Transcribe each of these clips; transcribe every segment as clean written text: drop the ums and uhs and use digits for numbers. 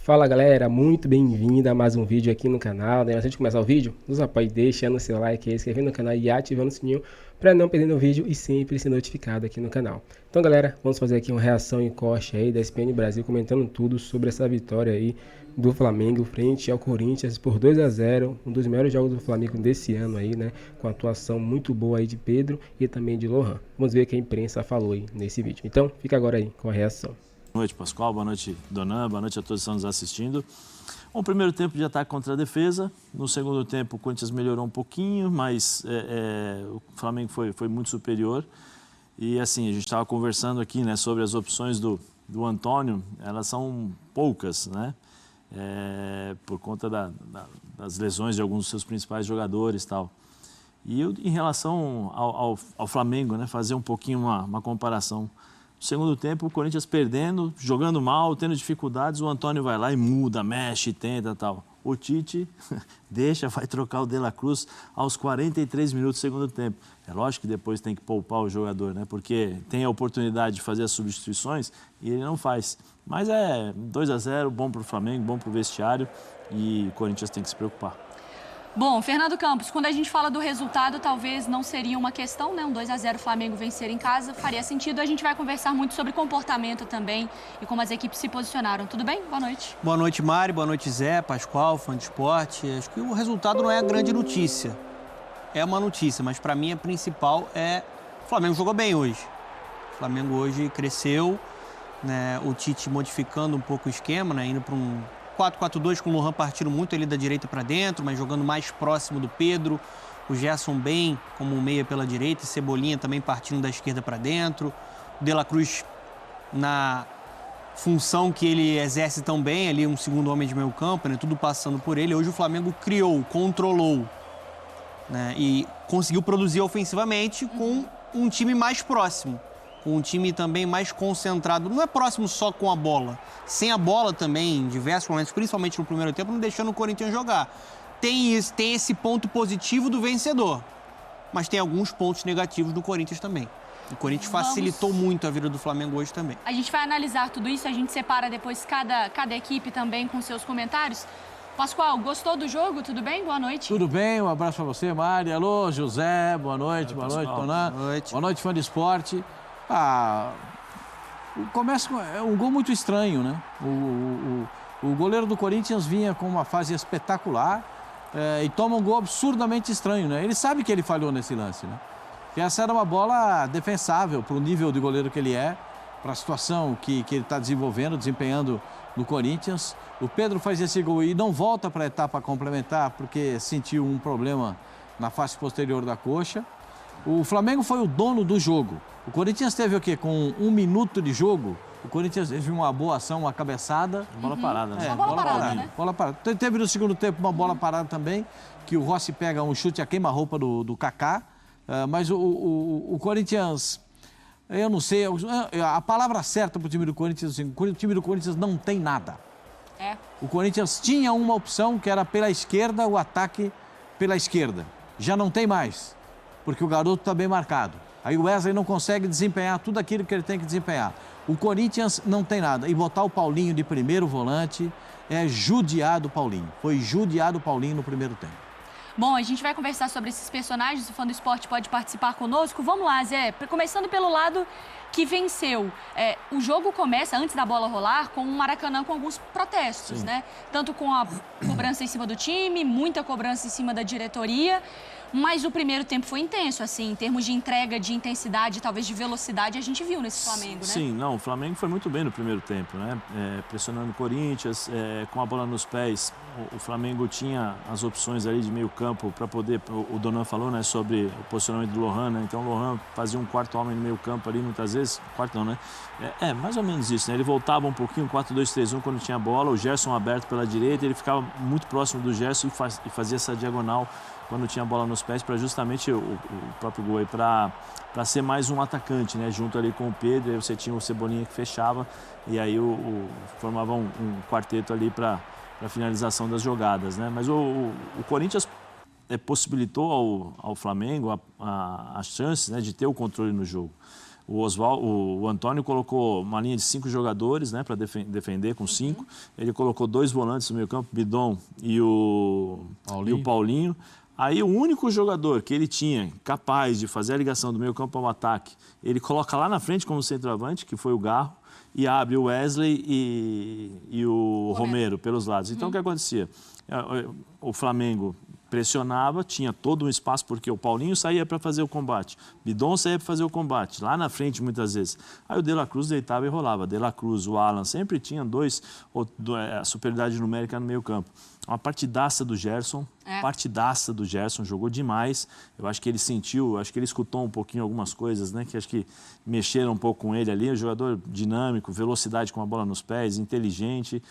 Fala galera, muito bem-vindo a mais um vídeo aqui no canal. Antes de começar o vídeo, nos apoie deixando seu like, se inscrevendo no canal e ativando o sininho para não perder o vídeo e sempre ser notificado aqui no canal. Então galera, vamos fazer aqui uma reação e corte aí da ESPN Brasil comentando tudo sobre essa vitória aí do Flamengo frente ao Corinthians por 2-0, um dos melhores jogos do Flamengo desse ano aí, né, com a atuação muito boa aí de Pedro e também de Lohan. Vamos ver o que a imprensa falou aí nesse vídeo. Então, fica agora aí com a reação. Boa noite, Pascoal. Boa noite, Donan. Boa noite a todos que estão nos assistindo. Um primeiro tempo de ataque contra a defesa. No segundo tempo, o Corinthians melhorou um pouquinho, mas o Flamengo foi muito superior. E assim, a gente estava conversando aqui, né, sobre as opções do Antônio. Elas são poucas, né? Por conta das lesões de alguns dos seus principais jogadores e tal. E em relação ao Flamengo, né, fazer um pouquinho uma comparação. No segundo tempo, o Corinthians perdendo, jogando mal, tendo dificuldades, o Antônio vai lá e muda, mexe, tenta e tal. O Tite vai trocar o De La Cruz aos 43 minutos do segundo tempo. É lógico que depois tem que poupar o jogador, né? Porque tem a oportunidade de fazer as substituições e ele não faz. Mas 2-0, bom para o Flamengo, bom para o vestiário e o Corinthians tem que se preocupar. Bom, Fernando Campos, quando a gente fala do resultado, talvez não seria uma questão, né? Um 2-0 Flamengo vencer em casa, faria sentido. A gente vai conversar muito sobre comportamento também e como as equipes se posicionaram. Tudo bem? Boa noite. Boa noite, Mari. Boa noite, Zé, Pascoal, fã de esporte. Acho que o resultado não é a grande notícia. É uma notícia, mas para mim a principal é o Flamengo jogou bem hoje. O Flamengo hoje cresceu, né? O Tite modificando um pouco o esquema, né? Indo para um 4-4-2 com o Lohan partindo muito ali da direita para dentro, mas jogando mais próximo do Pedro. O Gerson bem como um meia pela direita e Cebolinha também partindo da esquerda para dentro. O De La Cruz na função que ele exerce tão bem, ali um segundo homem de meio campo, né? Tudo passando por ele. Hoje o Flamengo criou, controlou, né? E conseguiu produzir ofensivamente com um time mais próximo. Com um time também mais concentrado, não é próximo só com a bola, sem a bola também, em diversos momentos, principalmente no primeiro tempo, não deixando o Corinthians jogar. Tem esse ponto positivo do vencedor, mas tem alguns pontos negativos do Corinthians também. O Corinthians facilitou muito a vida do Flamengo hoje também. A gente vai analisar tudo isso, a gente separa depois cada equipe também com seus comentários. Pascoal, gostou do jogo? Tudo bem? Boa noite. Tudo bem, um abraço para você, Mari. Alô, José, boa noite, boa noite, Tonan. Boa noite, fã de esporte. Começa com um gol muito estranho, né? O goleiro do Corinthians vinha com uma fase espetacular e toma um gol absurdamente estranho, né? Ele sabe que ele falhou nesse lance, né? Que essa era uma bola defensável para o nível de goleiro que ele é, para a situação que ele está desempenhando no Corinthians. O Pedro faz esse gol e não volta para a etapa complementar porque sentiu um problema na face posterior da coxa. O Flamengo foi o dono do jogo. O Corinthians teve o quê? Com 1 minuto de jogo, o Corinthians teve uma boa ação, uma cabeçada. Bola parada, né? Bola parada, né? Bola parada. Teve no segundo tempo uma bola parada também, que o Rossi pega um chute a queima-roupa do Kaká. Mas o Corinthians, eu não sei, a palavra certa para o time do Corinthians, assim, o time do Corinthians não tem nada. O Corinthians tinha uma opção que era pela esquerda, o ataque pela esquerda. Já não tem mais, porque o garoto está bem marcado. Aí o Wesley não consegue desempenhar tudo aquilo que ele tem que desempenhar. O Corinthians não tem nada. E botar o Paulinho de primeiro volante é judiar do Paulinho. Foi judiar do Paulinho no primeiro tempo. Bom, a gente vai conversar sobre esses personagens. O fã do esporte pode participar conosco. Vamos lá, Zé. Começando pelo lado que venceu. O jogo começa, antes da bola rolar, com o Maracanã com alguns protestos, né? Tanto com a cobrança em cima do time, muita cobrança em cima da diretoria. Mas o primeiro tempo foi intenso, assim, em termos de entrega, de intensidade, talvez de velocidade, a gente viu nesse Flamengo, né? Sim, não, o Flamengo foi muito bem no primeiro tempo, né? Pressionando o Corinthians, com a bola nos pés, o Flamengo tinha as opções ali de meio campo para poder, o Donan falou, né, sobre o posicionamento do Lohan, né? Então o Lohan fazia um quarto homem no meio campo ali, muitas vezes, quarto não, né? Mais ou menos isso, né? Ele voltava um pouquinho, 4-2-3-1 quando tinha bola, o Gerson aberto pela direita, ele ficava muito próximo do Gerson e fazia essa diagonal quando tinha a bola nos pés, para justamente o próprio gol aí, para ser mais um atacante, né? Junto ali com o Pedro, aí você tinha o Cebolinha que fechava, e aí formava um quarteto ali para a finalização das jogadas, né? Mas o Corinthians possibilitou ao Flamengo as chances, né, de ter o controle no jogo. O Antônio colocou uma linha de 5 jogadores, né, para defender com 5. Ele colocou 2 volantes no meio campo, Bidon e o Paulinho. Aí o único jogador que ele tinha capaz de fazer a ligação do meio campo ao ataque, ele coloca lá na frente como centroavante, que foi o Garro, e abre o Wesley e o Romero pelos lados. Então, o que acontecia? O Flamengo pressionava, tinha todo um espaço, porque o Paulinho saía para fazer o combate, Bidon saía para fazer o combate, lá na frente muitas vezes. Aí o De La Cruz deitava e rolava. De La Cruz, o Alan, sempre tinha a superioridade numérica no meio campo. Uma partidaça do Gerson, jogou demais. Eu acho que ele sentiu, acho que ele escutou um pouquinho algumas coisas, né, que acho que mexeram um pouco com ele ali. Um jogador dinâmico, velocidade com a bola nos pés, inteligente.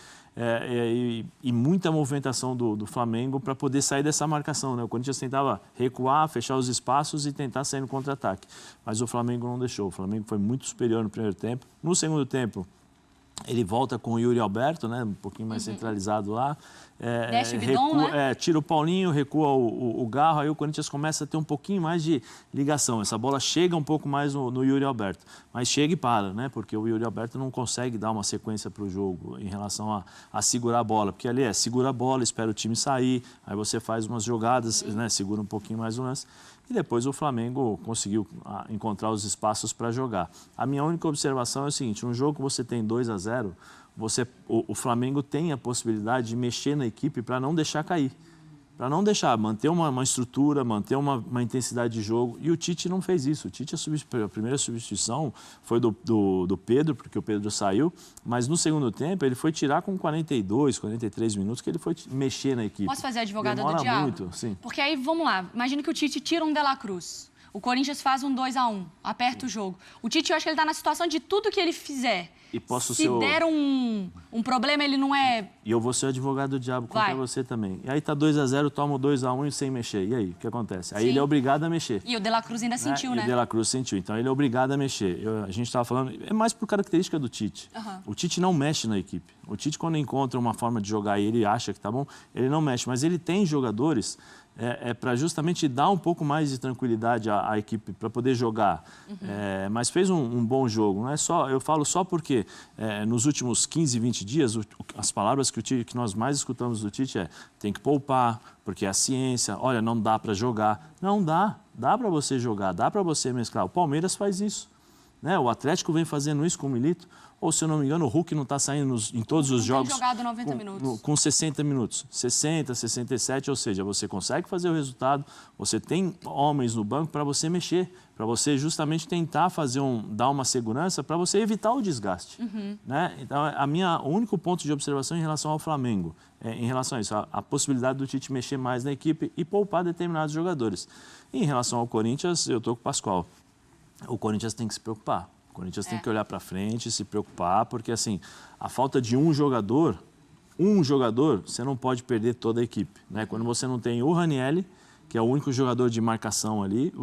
E muita movimentação do Flamengo para poder sair dessa marcação, né? O Corinthians tentava recuar, fechar os espaços e tentar sair no contra-ataque. Mas o Flamengo não deixou. O Flamengo foi muito superior no primeiro tempo. No segundo tempo, ele volta com o Yuri Alberto, né? Um pouquinho mais centralizado lá. Desce o Bidon, né? Tira o Paulinho, recua o Garro, aí o Corinthians começa a ter um pouquinho mais de ligação. Essa bola chega um pouco mais no Yuri Alberto, mas chega e para, né? Porque o Yuri Alberto não consegue dar uma sequência para o jogo em relação a segurar a bola, porque ali segura a bola, espera o time sair, aí você faz umas jogadas, né? Segura um pouquinho mais o lance. E depois o Flamengo conseguiu encontrar os espaços para jogar. A minha única observação é o seguinte: um jogo que você tem 2-0, o Flamengo tem a possibilidade de mexer na equipe para não deixar cair. Para não deixar, manter uma estrutura, manter uma intensidade de jogo. E o Tite não fez isso. O Tite, a primeira substituição foi do Pedro, porque o Pedro saiu. Mas no segundo tempo, ele foi tirar com 42, 43 minutos, que ele foi mexer na equipe. Posso fazer a advogada Demora do diabo? muito, sim. Porque aí, vamos lá, imagina que o Tite tira um De La Cruz. O Corinthians faz um 2-1, aperta o jogo. O Tite, eu acho que ele está na situação de tudo que ele fizer. Se der um problema, ele não é... E eu vou ser o advogado do diabo contra você também. E aí tá 2-0, toma o 2-1 sem mexer. E aí, o que acontece? Aí ele é obrigado a mexer. E o De La Cruz ainda sentiu, né? E o De La Cruz sentiu. Então ele é obrigado a mexer. A gente estava falando... É mais por característica do Tite. O Tite não mexe na equipe. O Tite, quando encontra uma forma de jogar e ele acha que tá bom, ele não mexe. Mas ele tem jogadores... para justamente dar um pouco mais de tranquilidade à equipe para poder jogar. Mas fez um bom jogo. Não é só, eu falo só porque nos últimos 15, 20 dias, as palavras que nós mais escutamos do Tite tem que poupar, porque é a ciência, olha, não dá para jogar. Não dá para você jogar, dá para você mesclar. O Palmeiras faz isso. Né? O Atlético vem fazendo isso com o Milito. Ou, se eu não me engano, o Hulk não está saindo em todos os jogos... Tem jogado 90 minutos. Com 60 minutos. 60, 67, ou seja, você consegue fazer o resultado, você tem homens no banco para você mexer, para você justamente tentar dar uma segurança para você evitar o desgaste. Né? Então, o único ponto de observação em relação ao Flamengo, em relação a isso, a possibilidade do Tite mexer mais na equipe e poupar determinados jogadores. E em relação ao Corinthians, eu estou com o Pascoal. O Corinthians tem que se preocupar. O Corinthians tem que olhar para frente, se preocupar, porque assim, a falta de um jogador, você não pode perder toda a equipe. Né? Quando você não tem o Ranieri, que é o único jogador de marcação ali,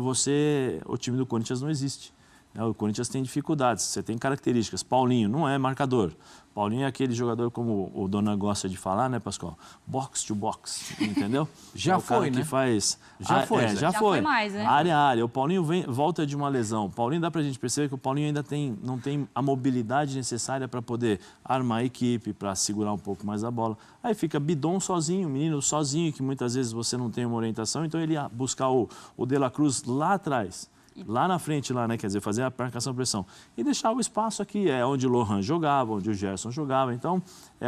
o time do Corinthians não existe. Né? O Corinthians tem dificuldades, você tem características. Paulinho não é marcador. Paulinho é aquele jogador, como o Dona gosta de falar, né, Pascoal? Box to box, entendeu? Já foi, né? Que faz... Já foi. Já foi mais, né? Área a área. O Paulinho volta de uma lesão. O Paulinho, dá pra gente perceber que o Paulinho ainda não tem a mobilidade necessária para poder armar a equipe, para segurar um pouco mais a bola. Aí fica Bidon sozinho, o menino sozinho, que muitas vezes você não tem uma orientação, então ele ia buscar o De La Cruz lá atrás. Lá na frente, né? Quer dizer, fazer a marcação-pressão. E deixar o espaço aqui, onde o Lohan jogava, onde o Gerson jogava. Então,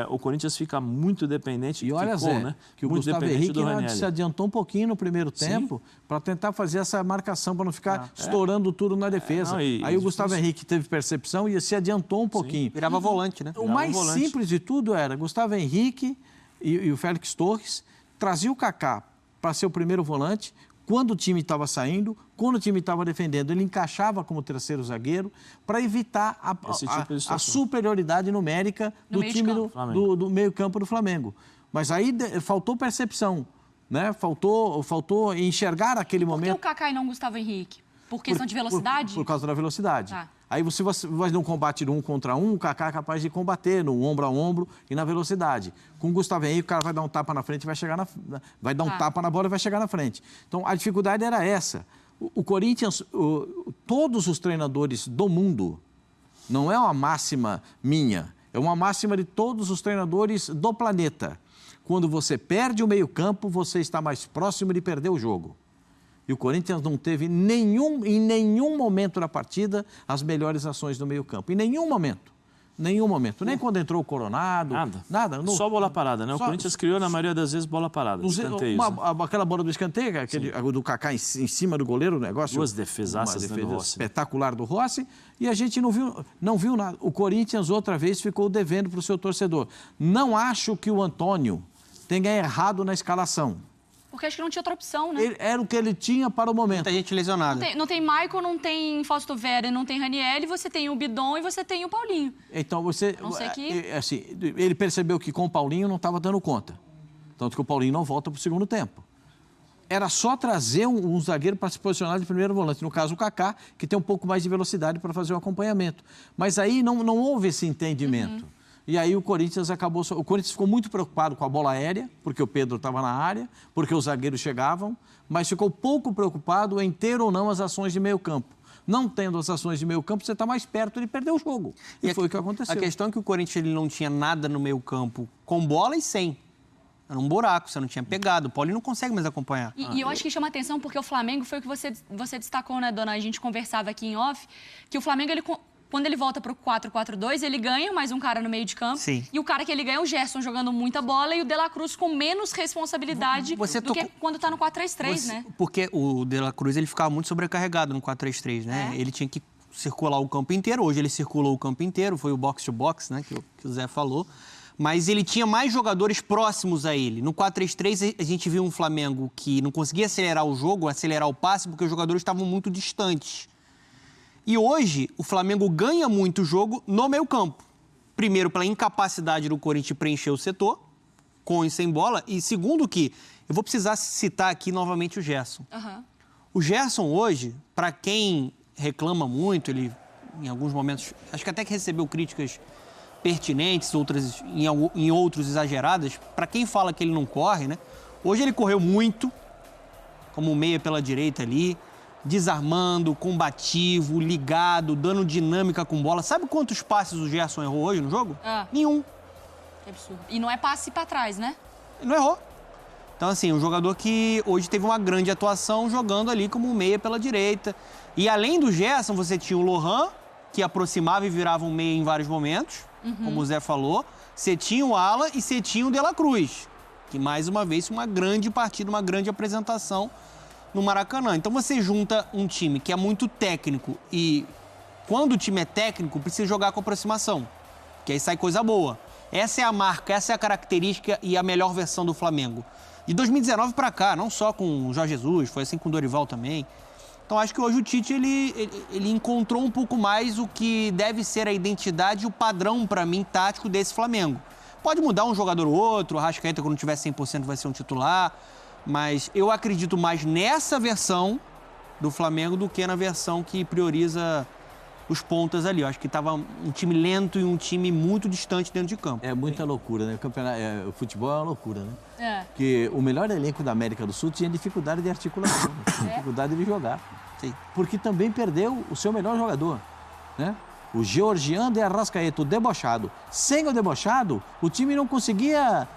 o Corinthians fica muito dependente. E olha, Zé, né? Que o Gustavo Henrique se adiantou um pouquinho no primeiro tempo para tentar fazer essa marcação, para não ficar estourando tudo na defesa. Aí o Gustavo Henrique teve percepção e se adiantou um pouquinho. Virava volante, né? O mais simples de tudo era Gustavo Henrique e o Félix Torres traziam o Kaká para ser o primeiro volante. Quando o time estava saindo, quando o time estava defendendo, ele encaixava como terceiro zagueiro para evitar a superioridade numérica do time do meio-campo do Flamengo. Mas aí faltou percepção, né? Faltou enxergar aquele momento. Por que o Kaká e não o Gustavo Henrique? Por questão de velocidade? Por causa da velocidade. Aí você vai num combate de 1 contra 1, o Kaká é capaz de combater no ombro a ombro e na velocidade. Com o Gustavo Henrique, o cara vai dar um tapa na frente e vai chegar vai dar um tapa na bola e vai chegar na frente. Então, a dificuldade era essa. O Corinthians, todos os treinadores do mundo, não é uma máxima minha, é uma máxima de todos os treinadores do planeta. Quando você perde o meio-campo, você está mais próximo de perder o jogo. E o Corinthians não teve em nenhum momento da partida as melhores ações do meio-campo. Em nenhum momento. Nenhum momento. Nem quando entrou o Coronado. Nada. Só bola parada, né? O Corinthians criou, na maioria das vezes, bola parada. Escanteios, né? Aquela bola do escanteio, do Kaká em cima do goleiro, o negócio. Duas defesaças, uma defesa espetacular do Rossi. E a gente não viu nada. O Corinthians, outra vez, ficou devendo para o seu torcedor. Não acho que o Antônio tenha errado na escalação. Porque acho que não tinha outra opção, né? Era o que ele tinha para o momento. Muita gente lesionada. Não tem Michael, não tem Fausto Vera, não tem Ranieri, você tem o Bidon e você tem o Paulinho. Então você... A não ser que... assim, ele percebeu que com o Paulinho não estava dando conta. Tanto que o Paulinho não volta para o segundo tempo. Era só trazer um zagueiro para se posicionar de primeiro volante. No caso, o Kaká, que tem um pouco mais de velocidade para fazer o acompanhamento. Mas aí não houve esse entendimento. E aí o Corinthians ficou muito preocupado com a bola aérea, porque o Pedro estava na área, porque os zagueiros chegavam, mas ficou pouco preocupado em ter ou não as ações de meio campo. Não tendo as ações de meio campo, você está mais perto de perder o jogo. E foi o que aconteceu. A questão é que o Corinthians ele não tinha nada no meio campo com bola e sem. Era um buraco, você não tinha pegado. O Paulinho não consegue mais acompanhar. E eu acho que chama atenção porque o Flamengo foi o que você destacou, né, dona? A gente conversava aqui em off, que o Flamengo, quando ele volta para o 4-4-2, ele ganha mais um cara no meio de campo. Sim. E o cara que ele ganha é o Gerson, jogando muita bola, e o De La Cruz com menos responsabilidade do que quando está no 4-3-3, né? Porque o De La Cruz ele ficava muito sobrecarregado no 4-3-3, né? Ele tinha que circular o campo inteiro. Hoje ele circulou o campo inteiro, foi o box-to-box, né, que o Zé falou. Mas ele tinha mais jogadores próximos a ele. No 4-3-3, a gente viu um Flamengo que não conseguia acelerar o jogo, acelerar o passe, porque os jogadores estavam muito distantes. E hoje, o Flamengo ganha muito jogo no meio-campo. Primeiro, pela incapacidade do Corinthians preencher o setor, com e sem bola. E segundo que, eu vou precisar citar aqui novamente o Gerson. O Gerson hoje, para quem reclama muito, ele em alguns momentos, acho que até que recebeu críticas pertinentes, outras em outros exageradas. Para quem fala que ele não corre, né? Hoje ele correu muito, como meia pela direita ali, desarmando, combativo, ligado, dando dinâmica com bola. Sabe quantos passes o Gerson errou hoje no jogo? Nenhum. Que absurdo. E não é passe para trás, né? Ele não errou. Então, assim, um jogador que hoje teve uma grande atuação jogando ali como meia pela direita. E além do Gerson, você tinha o Lohan, que aproximava e virava um meia em vários momentos, como o Zé falou. Você tinha o Ala e você tinha o De La Cruz, que mais uma vez uma grande partida, uma grande apresentação no Maracanã. Então você junta um time que é muito técnico e quando o time é técnico precisa jogar com aproximação, que aí sai coisa boa. Essa é a marca, essa é a característica e a melhor versão do Flamengo. De 2019 para cá, não só com o Jorge Jesus, foi assim com o Dorival também. Então acho que hoje o Tite ele encontrou um pouco mais o que deve ser a identidade e o padrão, para mim, tático desse Flamengo. Pode mudar um jogador ou outro, o Arrascaeta quando tiver 100% vai ser um titular, mas eu acredito mais nessa versão do Flamengo do que na versão que prioriza os pontas ali. Eu acho que estava um time lento e um time muito distante dentro de campo. É muita loucura, né? O futebol é uma loucura, né? Porque o melhor elenco da América do Sul tinha dificuldade de articulação, dificuldade de jogar. Sim. Porque também perdeu o seu melhor jogador, né? O Georgian de Arrascaeta, o debochado. Sem o debochado, o time não conseguia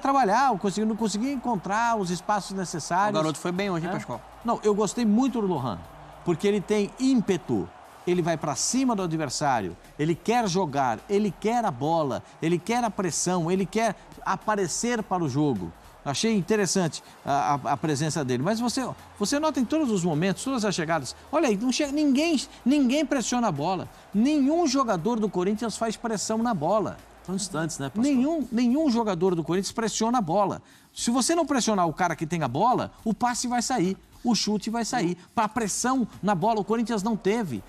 trabalhar, não conseguia encontrar os espaços necessários. O garoto foi bem hoje, hein, Pascoal? Não, eu gostei muito do Lohan, porque ele tem ímpeto. Ele vai para cima do adversário, ele quer jogar, ele quer a bola, ele quer a pressão, ele quer aparecer para o jogo. Achei interessante a presença dele. Mas você nota em todos os momentos, todas as chegadas, olha aí, não chega, ninguém pressiona a bola. Nenhum jogador do Corinthians faz pressão na bola. São distantes, né, Pascoal? Nenhum jogador do Corinthians pressiona a bola. Se você não pressionar o cara que tem a bola, o passe vai sair. O chute vai sair. Para a pressão na bola, o Corinthians não teve.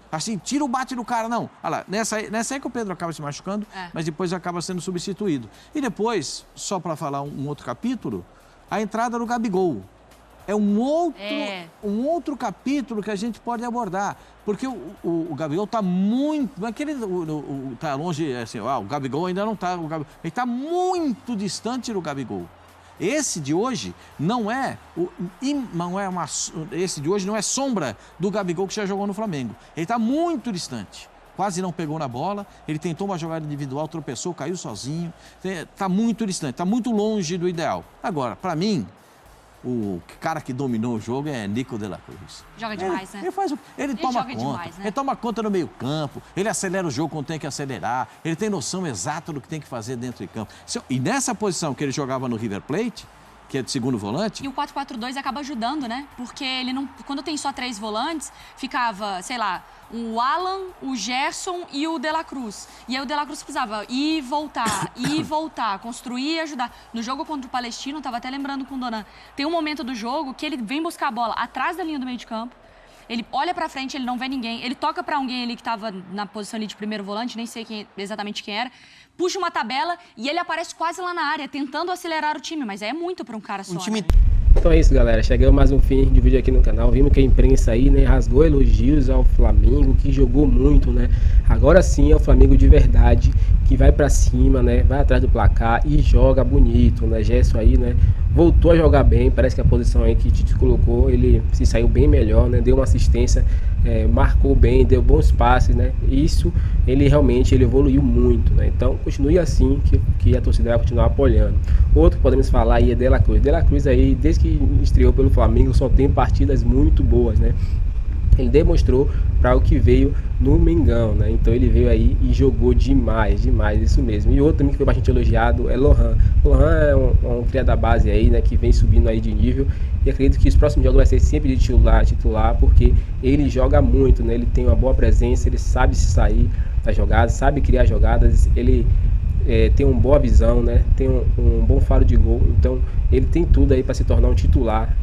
Assim, tira o bate do cara, não. Olha lá, nessa aí que o Pedro acaba se machucando, mas depois acaba sendo substituído. E depois, só para falar um outro capítulo, a entrada do Gabigol. É um outro capítulo que a gente pode abordar. Porque o Gabigol está muito... Está longe, assim, o Gabigol ainda não está... Ele está muito distante do Gabigol. Esse de hoje esse de hoje não é sombra do Gabigol que já jogou no Flamengo. Ele está muito distante. Quase não pegou na bola, ele tentou uma jogada individual, tropeçou, caiu sozinho. Está muito distante, está muito longe do ideal. Agora, para mim, o cara que dominou o jogo é Nico de la Cruz. Joga demais, né? Ele toma conta, demais, né? Ele toma conta no meio campo, ele acelera o jogo quando tem que acelerar, ele tem noção exata do que tem que fazer dentro de campo. E nessa posição que ele jogava no River Plate, que é de segundo volante... E o 4-4-2 acaba ajudando, né? Porque ele não, quando tem só 3 volantes, ficava, sei lá, o Alan, o Gerson e o De La Cruz. E aí o De La Cruz precisava ir e voltar, construir e ajudar. No jogo contra o Palestino, eu estava até lembrando com o Donan, tem um momento do jogo que ele vem buscar a bola atrás da linha do meio de campo, ele olha pra frente, ele não vê ninguém, ele toca pra alguém ali que estava na posição ali de primeiro volante, nem sei exatamente quem era, puxa uma tabela e ele aparece quase lá na área, tentando acelerar o time, mas é muito pra um cara só, né? Então é isso, galera. Chegamos mais um fim de vídeo aqui no canal. Vimos que a imprensa aí, né, rasgou elogios ao Flamengo, que jogou muito, né? Agora sim é o Flamengo de verdade, que vai pra cima, né? Vai atrás do placar e joga bonito, né? Gerson aí, né? Voltou a jogar bem. Parece que a posição aí que Tite colocou, ele se saiu bem melhor, né? Deu uma assistência, marcou bem, deu bons passes, né? Isso, ele realmente evoluiu muito, né? Então, continue assim que a torcida vai continuar apoiando. Outro que podemos falar aí é De La Cruz. De La Cruz aí, desde que estreou pelo Flamengo, só tem partidas muito boas, né? Ele demonstrou para o que veio no Mengão, né? Então ele veio aí e jogou demais, isso mesmo. E outro também que foi bastante elogiado é Lohan. Lohan é um cria da base aí, né? Que vem subindo aí de nível. E acredito que os próximos jogos vai ser sempre de titular, porque ele joga muito, né? Ele tem uma boa presença, ele sabe se sair das jogadas, sabe criar jogadas, ele tem uma boa visão, né? Tem um bom faro de gol, então ele tem tudo aí para se tornar um titular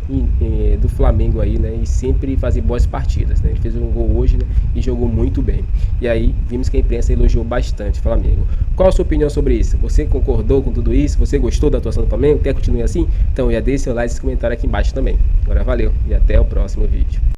do Flamengo aí, né? E sempre fazer boas partidas, né? Ele fez um gol hoje, né? E jogou muito bem. E aí vimos que a imprensa elogiou bastante o Flamengo. Qual a sua opinião sobre isso? Você concordou com tudo isso? Você gostou da atuação do Flamengo? Quer que continue assim? Então já deixe seu like e seu comentário aqui embaixo também. Agora valeu e até o próximo vídeo.